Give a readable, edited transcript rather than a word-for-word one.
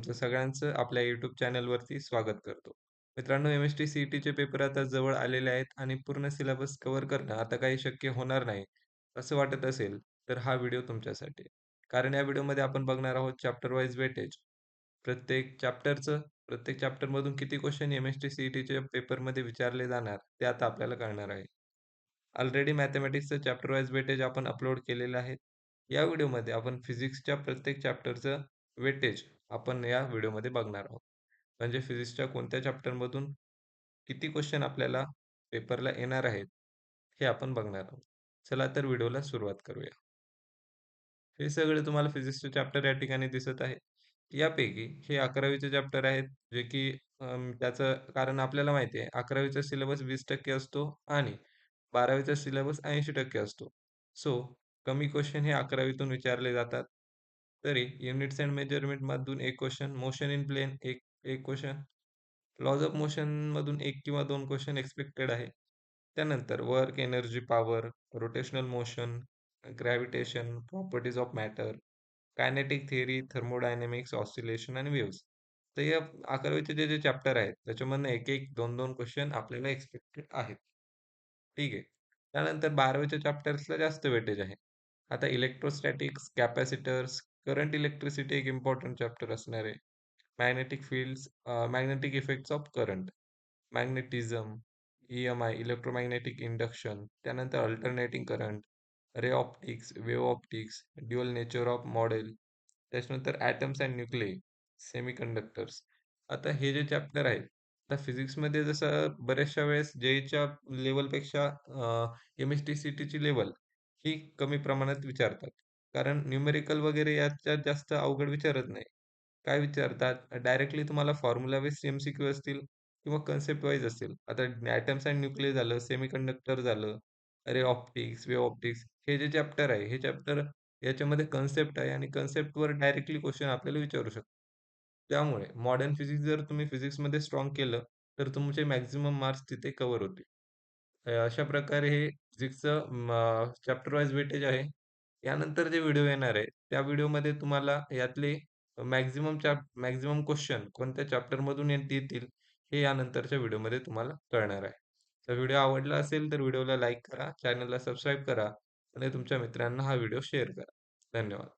तुमचं सगळ्यांचं आपल्या YouTube चॅनलवरती स्वागत करतो. मित्रांनो, एम-एस-टी सी-ई-टीचे पेपर आता जवळ आलेले आहेत आणि पूर्ण सिलेबस कव्हर करणं आता काही शक्य होणार नाही, असं वाटत असेल, तर हा व्हिडिओ तुमच्यासाठी आहे. कारण या व्हिडिओमध्ये आपण बघणार आहोत चॅप्टर वाईज वेटेज. प्रत्येक चॅप्टरमधून किती क्वेश्चन एम-एस-टी सी-ई-टीच्या पेपरमध्ये विचारले जाणार, ते आता आपल्याला कळणार आहे. ऑलरेडी मॅथेमॅटिक्सचं चॅप्टर वाईज वेटेज आपण अपलोड केलेलं आहे. या व्हिडिओमध्ये आपण फिजिक्सच्या प्रत्येक चॅप्टरचं वेटेज आपण या व्हिडिओमध्ये बघणार आहोत. म्हणजे फिजिक्सच्या कोणत्या चॅप्टरमधून किती क्वेश्चन आपल्याला पेपरला येणार आहेत, हे आपण बघणार आहोत. चला तर व्हिडिओला सुरुवात करूया. हे सगळे तुम्हाला फिजिक्सचे चॅप्टर या ठिकाणी दिसत आहे. यापैकी हे 11वीचे चॅप्टर आहेत, जे की त्याचं कारण आपल्याला माहिती आहे 11वीचा सिलेबस 20% असतो आणि 12वीचा सिलेबस 80% असतो. सो कमी क्वेश्चन हे 11वीतून विचारले जातात. तरी युनिट्स अँड मेजरमेंटमधून एक क्वेश्चन, मोशन इन प्लेन एक एक क्वेश्चन, लॉज ऑफ मोशनमधून 1 किंवा 2 क्वेश्चन एक्सपेक्टेड आहे. त्यानंतर work, energy, power, rotational motion, gravitation, properties of matter, kinetic theory, thermodynamics, oscillation आणि वेव्हज. तर या 11वीचे जे चॅप्टर आहेत, त्याच्यामधनं 1-1, 2-2 क्वेश्चन आपल्याला एक्सपेक्टेड आहेत. ठीक आहे. त्यानंतर 12वीच्या चॅप्टर्सला जास्त वेटेज आहे. आता इलेक्ट्रोस्टॅटिक्स, कॅपॅसिटर्स, करंट इलेक्ट्रिसिटी एक इम्पोर्टंट चॅप्टर असणार आहे. Magnetic fields, magnetic effects of current, magnetism, EMI, electromagnetic induction, त्यानंतर alternating current, ray optics, wave optics, dual nature of model, त्याच्यानंतर ॲटम्स अँड न्यूक्लिई, सेमीकंडक्टर्स. आता हे जे चॅप्टर आहेत, आता फिजिक्समध्ये जसं बऱ्याचशा वेळेस जे-ईच्या लेव्हलपेक्षा एम-एस-टी-सी-टीची लेव्हल ही कमी प्रमाणात विचारतात. कारण न्यूमेरिकल वगैरे याच्यात जास्त अवघड विचारत नाही. काय विचारतात? डायरेक्टली तुम्हाला फॉर्म्युला बेस्ड एम-सी-क्यू असतील किंवा कन्सेप्ट वाईज असतील. आता ॲटम्स अँड न्यूक्लियस झालं, सेमीकंडक्टर झालं, रे ऑप्टिक्स, वेव्ह ऑप्टिक्स हे जे चॅप्टर आहे, हे चॅप्टर याच्यामध्ये कन्सेप्ट आहे आणि कन्सेप्टवर डायरेक्टली क्वेश्चन आपल्याला विचारू शकतो. त्यामुळे मॉडर्न फिजिक्स जर तुम्ही फिजिक्समध्ये स्ट्राँग केलं, तर तुमचे मॅक्सिमम मार्क्स तिथे कव्हर होतील. अशा प्रकारे हे फिजिक्सचं चॅप्टर वाईज वेटेज आहे. यानंतर जे व्हिडिओ येणार आहे, त्या व्हिडिओमध्ये तुम्हाला यातले मॅक्सिमम क्वेश्चन कोणत्या चॅप्टरमधून येतील, हे यानंतरच्या व्हिडिओमध्ये तुम्हाला कळणार आहे. तर व्हिडिओ आवडला असेल तर व्हिडिओला लाईक करा, चॅनलला सबस्क्राईब करा आणि तुमच्या मित्रांना हा व्हिडिओ शेअर करा. धन्यवाद.